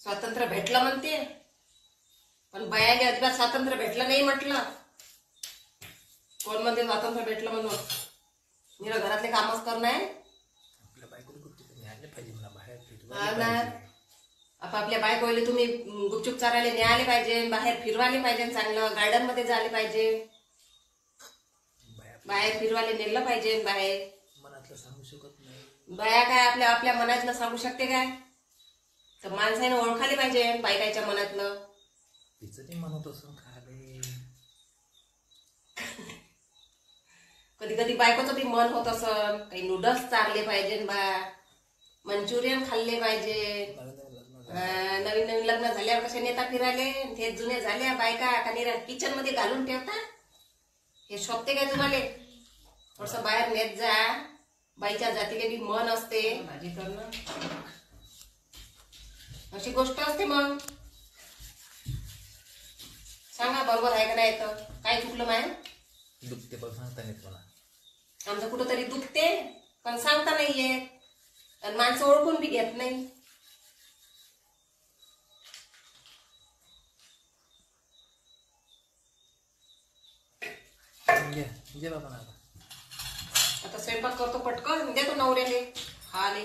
स्वातंत्र्य भेटलं म्हणते, पण बायाला अजिबात स्वातंत्र्य भेटलं नाही म्हटलं. कोण म्हणते स्वातंत्र्य भेटलं म्हणून? निरा घरातले कामच करणं आहे. आपल्या बायकोला कुठे न्यायला पाहिजे म्हणा, बाहेर फिरवायला पाहिजे. आपल्या बायकोले तुम्ही गुपचूप चारायला न्यायला पाहिजे, बाहेर फिरवायला पाहिजे, चांगलं गार्डन मध्ये जायला पाहिजे, बाहेर फिरवायला नेलं पाहिजे. बाहेर मनातलं सांगू शकत नाही. बाया काय आपल्या आपल्या मनातलं सांगू शकते काय? तर माणसाने ओळखायला पाहिजे बायकाच्या मनातलं. तिचं ते म्हणत असं खाले. कधी कधी बायकोचं बी मन होत असं काही नूडल्स चारले पाहिजे, मंचुरियन खाल्ले पाहिजे. नवीन नवीन लग्न झाल्यावर कसे नेता फिरायले, हे जुने झाल्या बायका का किचन मध्ये घालून ठेवता. हे शोभते काय तुम्हाला? थोडस बाहेर नेत जा. बाईच्या जातीला बी मन असते भाजी करणं, अशी गोष्ट असते. मग सांगा बरोबर आहे का नाही? तर काय चुकलं माय? दुखते पण सांगता नाही मला. आमचं कुठंतरी दुखते पण सांगता नाही येत, आणि माणसं ओळखून बी घेत नाही. जे बाबा आता स्वयंपाक करतो पटकन, देतो नवऱ्याले खाले.